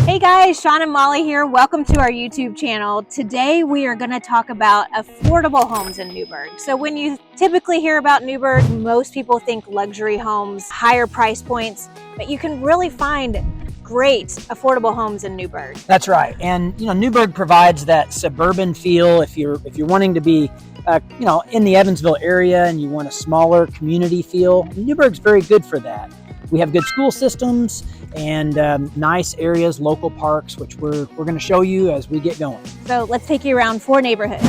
Hey guys, Shaun and Molly here. Welcome to our YouTube channel. Today we are going to talk about affordable homes in Newburgh. So when you typically hear about Newburgh, most people think luxury homes, higher price points, but you can really find great affordable homes in Newburgh. That's right. And Newburgh provides that suburban feel. If you're wanting to be in the Evansville area and you want a smaller community feel, Newburgh's very good for that. We have good school systems and nice areas, local parks, which we're going to show you as we get going. So let's take you around 4 neighborhoods.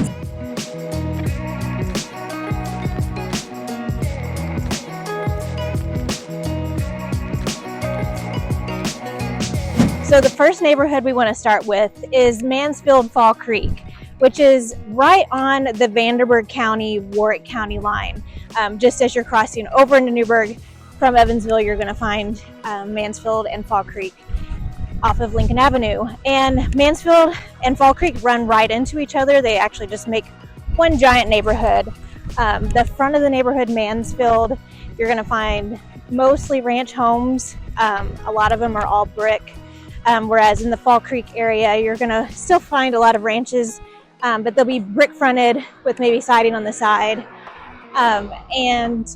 So the first neighborhood we want to start with is Mansfield Fall Creek, which is right on the Vanderburgh County, Warwick County line. Just as you're crossing over into Newburgh from Evansville, you're going to find Mansfield and Fall Creek off of Lincoln Avenue. And Mansfield and Fall Creek run right into each other. They actually just make one giant neighborhood. The front of the neighborhood, Mansfield, you're going to find mostly ranch homes. A lot of them are all brick. Whereas in the Fall Creek area, you're going to still find a lot of ranches, but they'll be brick fronted with maybe siding on the side. And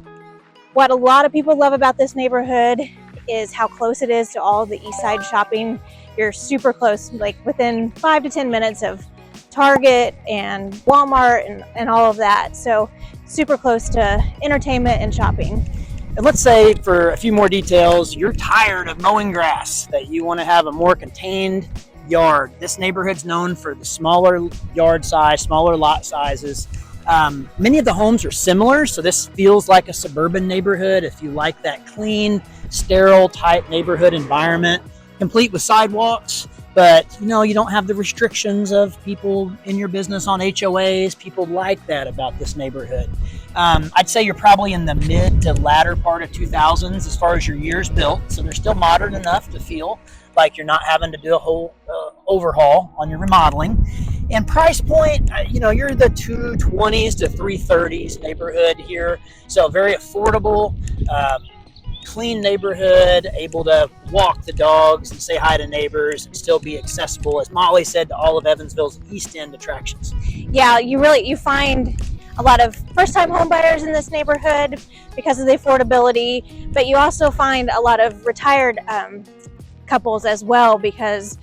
what a lot of people love about this neighborhood is how close it is to all the east side shopping. You're super close, like within 5 to 10 minutes of Target and Walmart and all of that. So super close to entertainment and shopping. And let's say, for a few more details, you're tired of mowing grass, that you want to have a more contained yard. This neighborhood's known for the smaller yard size, smaller lot sizes. Many of the homes are similar, so this feels like a suburban neighborhood if you like that clean, sterile type neighborhood environment, complete with sidewalks, but you don't have the restrictions of people in your business on HOAs. People like that about this neighborhood. I'd say you're probably in the mid to latter part of 2000s as far as your years built, so they're still modern enough to feel like you're not having to do a whole overhaul on your remodeling. And price point, you're the 220s to 330s neighborhood here. So very affordable, clean neighborhood, able to walk the dogs and say hi to neighbors and still be accessible, as Molly said, to all of Evansville's East End attractions. Yeah, you find a lot of first-time home buyers in this neighborhood because of the affordability, but you also find a lot of retired couples as well, because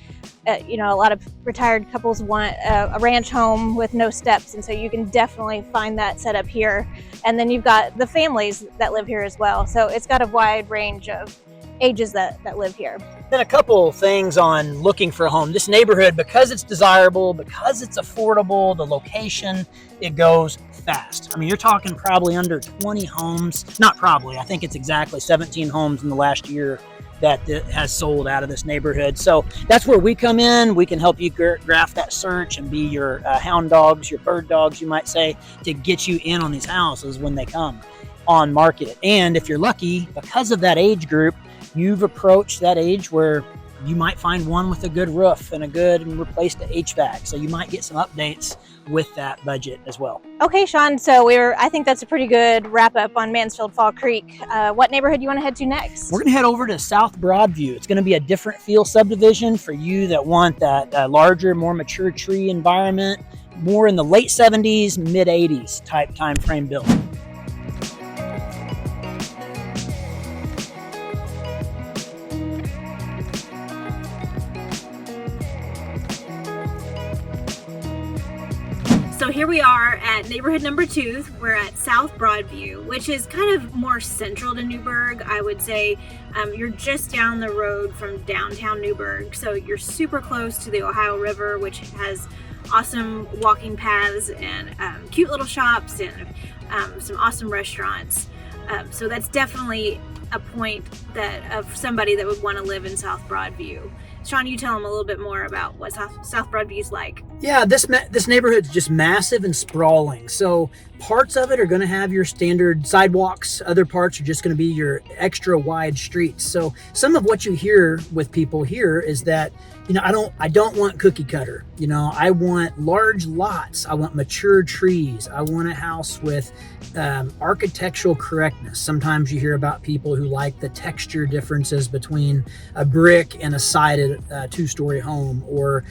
a lot of retired couples want a ranch home with no steps, and so you can definitely find that set up here. And then you've got the families that live here as well, so it's got a wide range of ages that live here. Then a couple things on looking for a home. This neighborhood, because it's desirable, because it's affordable, the location, it goes fast. I mean, you're talking probably under 20 homes. Not probably, I think it's exactly 17 homes in the last year that has sold out of this neighborhood. So that's where we come in. We can help you graft that search and be your hound dogs, your bird dogs, you might say, to get you in on these houses when they come on market. And if you're lucky, because of that age group, you've approached that age where you might find one with a good roof and replaced the HVAC. So you might get some updates with that budget as well. Okay, Shaun, so I think that's a pretty good wrap up on Mansfield Fall Creek. What neighborhood do you want to head to next? We're going to head over to South Broadview. It's going to be a different feel subdivision for you that want that larger, more mature tree environment, more in the late 70s, mid 80s type time frame build. So here we are at neighborhood number 2. We're at South Broadview, which is kind of more central to Newburgh, I would say. You're just down the road from downtown Newburgh, so you're super close to the Ohio River, which has awesome walking paths and cute little shops and some awesome restaurants. So that's definitely a point of somebody that would want to live in South Broadview. Shaun, you tell them a little bit more about what South Broadview's like. Yeah, this neighborhood's just massive and sprawling. So parts of it are going to have your standard sidewalks. Other parts are just going to be your extra wide streets. So some of what you hear with people here is that, I don't want cookie cutter. I want large lots. I want mature trees. I want a house with architectural correctness. Sometimes you hear about people who like the texture differences between a brick and a sided 2-story home, or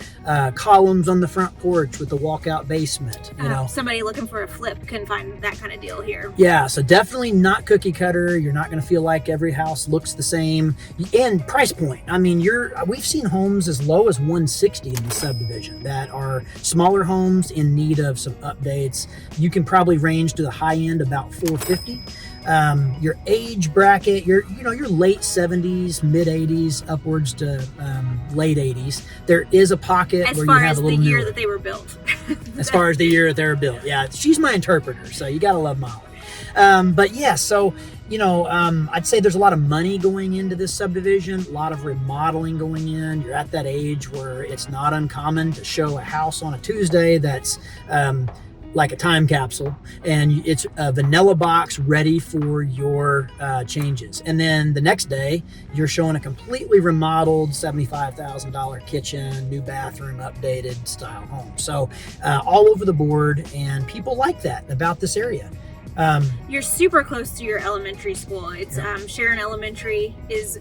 columns on the front porch with a walkout basement. Somebody looking for a flip can find that kind of deal here. Yeah, so definitely not cookie cutter. You're not going to feel like every house looks the same. And price point. I mean, we've seen homes as low as $160 in the subdivision that are smaller homes in need of some updates. You can probably range to the high end about $450. Your age bracket, your late 70s, mid 80s, upwards to late 80s. There is a pocket where you have a little year newer. that they were built. As far as the year that they were built, yeah, she's my interpreter, so you gotta love Molly. But yeah, so I'd say there's a lot of money going into this subdivision, a lot of remodeling going in. You're at that age where it's not uncommon to show a house on a Tuesday that's like a time capsule, and it's a vanilla box ready for your changes. And then the next day, you're showing a completely remodeled $75,000 kitchen, new bathroom, updated style home. So all over the board, and people like that about this area. You're super close to your elementary school. It's Sharon Elementary is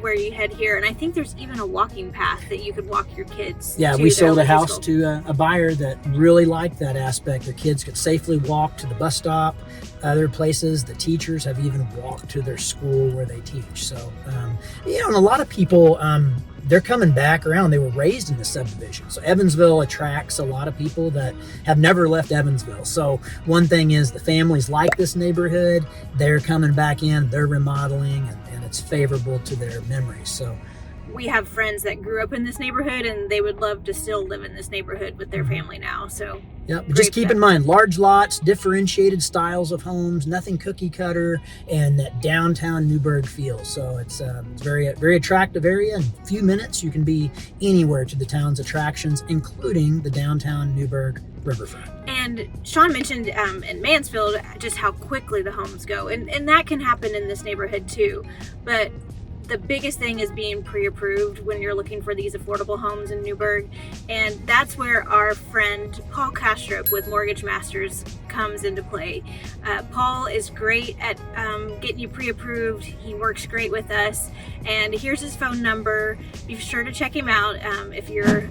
where you head here, and I think there's even a walking path that you could walk your kids. Yeah, we sold a house to a buyer that really liked that aspect. Their kids could safely walk to the bus stop. Other places, the teachers have even walked to their school where they teach. So, and a lot of people, they're coming back around. They were raised in the subdivision. So Evansville attracts a lot of people that have never left Evansville. So one thing is the families like this neighborhood. They're coming back in, they're remodeling, and it's favorable to their memories. So we have friends that grew up in this neighborhood, and they would love to still live in this neighborhood with their family now. So yeah, just keep in mind, large lots, differentiated styles of homes, nothing cookie cutter, and that downtown Newburgh feel. So it's very, very attractive area. In a few minutes, you can be anywhere to the town's attractions, including the downtown Newburgh riverfront. And Shaun mentioned in Mansfield just how quickly the homes go, and that can happen in this neighborhood too. But the biggest thing is being pre-approved when you're looking for these affordable homes in Newburgh, and that's where our friend Paul Kastrup with Mortgage Masters comes into play. Paul is great at getting you pre-approved. He works great with us, and here's his phone number. Be sure to check him out if you're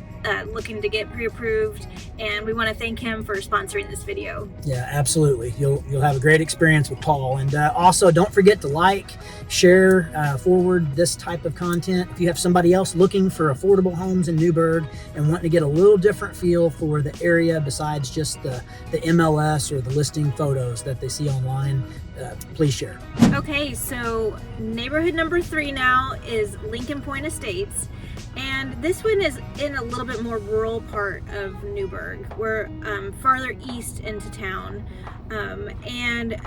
looking to get pre-approved, and we want to thank him for sponsoring this video. Yeah, absolutely. You'll have a great experience with Paul. And also, don't forget to like, share, forward this type of content. If you have somebody else looking for affordable homes in Newburgh and want to get a little different feel for the area besides just the MLS or the listing photos that they see online, please share. Okay, so neighborhood number 3 now is Lincoln Point Estates. And this one is in a little bit more rural part of Newburgh. We're farther east into town, and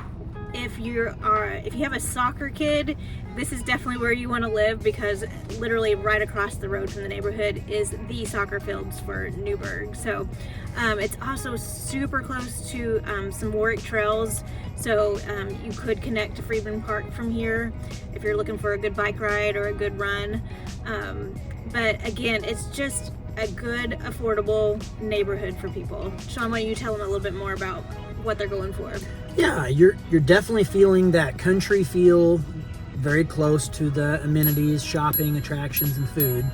if you have a soccer kid, this is definitely where you want to live, because literally right across the road from the neighborhood is the soccer fields for Newburgh. So it's also super close to some Warwick trails, so you could connect to Freedman Park from here if you're looking for a good bike ride or a good run. But again, it's just a good, affordable neighborhood for people. Shaun, why don't you tell them a little bit more about what they're going for? Yeah, you're definitely feeling that country feel, very close to the amenities, shopping, attractions, and food.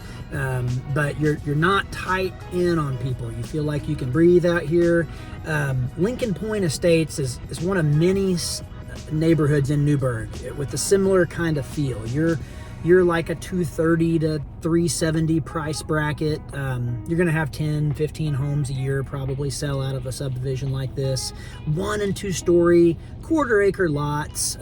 But you're not tight in on people. You feel like you can breathe out here. Lincoln Point Estates is one of many neighborhoods in Newburgh with a similar kind of feel. You're like a $230 to $370 price bracket. You're going to have 10, 15 homes a year probably sell out of a subdivision like this. 1- and 2-story, quarter-acre lots.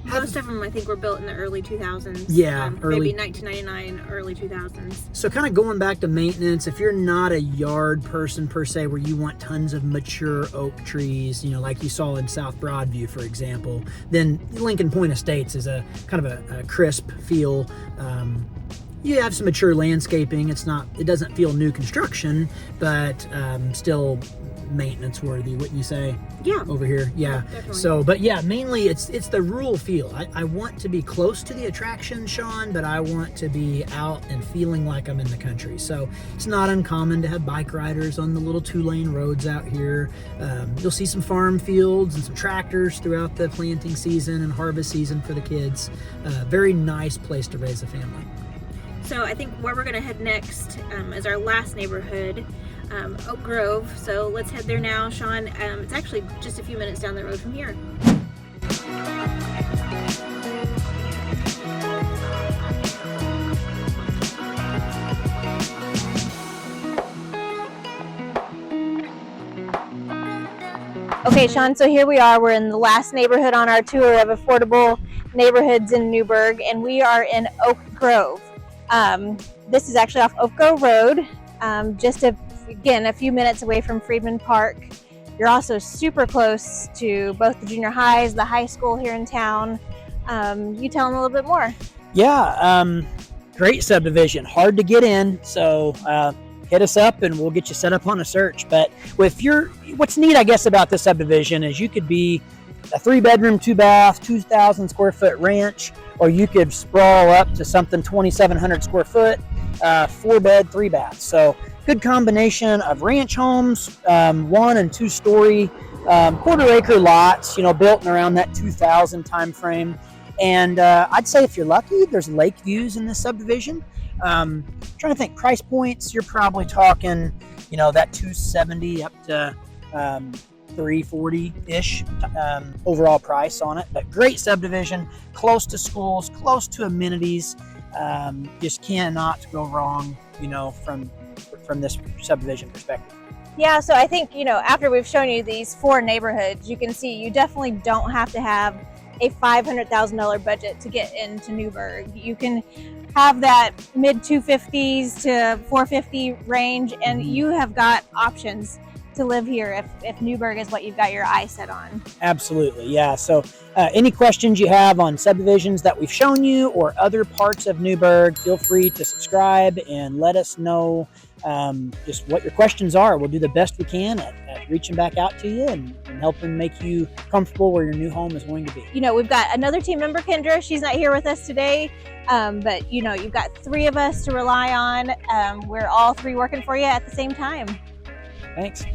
Most of them, I think, were built in the early 2000s. Yeah, maybe 1999, early 2000s. So kind of going back to maintenance, if you're not a yard person per se, where you want tons of mature oak trees, like you saw in South Broadview, for example, then Lincoln Point Estates is a kind of a crisp feel. You have some mature landscaping. It doesn't feel new construction, but still maintenance worthy, wouldn't you say? Yeah. Over here, yeah. Definitely. So, but yeah, mainly it's the rural feel. I want to be close to the attraction, Shaun, but I want to be out and feeling like I'm in the country. So it's not uncommon to have bike riders on the little 2-lane roads out here. You'll see some farm fields and some tractors throughout the planting season and harvest season for the kids. Very nice place to raise a family. So I think where we're going to head next is our last neighborhood, Oak Grove. So let's head there now, Shaun. It's actually just a few minutes down the road from here. Okay, Shaun, so here we are. We're in the last neighborhood on our tour of affordable neighborhoods in Newburgh, and we are in Oak Grove. This is actually off Oak Grove Road, just again a few minutes away from Freedman Park. You're also super close to both the junior highs, the high school here in town. You tell them a little bit more. Yeah, great subdivision, hard to get in, so hit us up and we'll get you set up on a search. But what's neat, I guess, about this subdivision is you could be a 3-bedroom, 2-bath, 2,000 square foot ranch, or you could sprawl up to something 2,700 square foot, 4-bed, 3-bath. So good combination of ranch homes, 1 and 2 story, quarter-acre lots, built in around that 2000 time frame. And I'd say if you're lucky, there's lake views in this subdivision. Trying to think price points, you're probably talking, that 270 up to 340-ish overall price on it. But great subdivision, close to schools, close to amenities. Just cannot go wrong, from this subdivision perspective. Yeah, so I think, after we've shown you these 4 neighborhoods, you can see you definitely don't have to have a $500,000 budget to get into Newburgh. You can have that mid 250s to 450 range, and you have got options to live here if Newburgh is what you've got your eye set on. Absolutely, yeah. So any questions you have on subdivisions that we've shown you or other parts of Newburgh, feel free to subscribe and let us know just what your questions are. We'll do the best we can at reaching back out to you and helping make you comfortable where your new home is going to be. We've got another team member, Kendra. She's not here with us today, but you've got 3 of us to rely on. We're all 3 working for you at the same time. Thanks.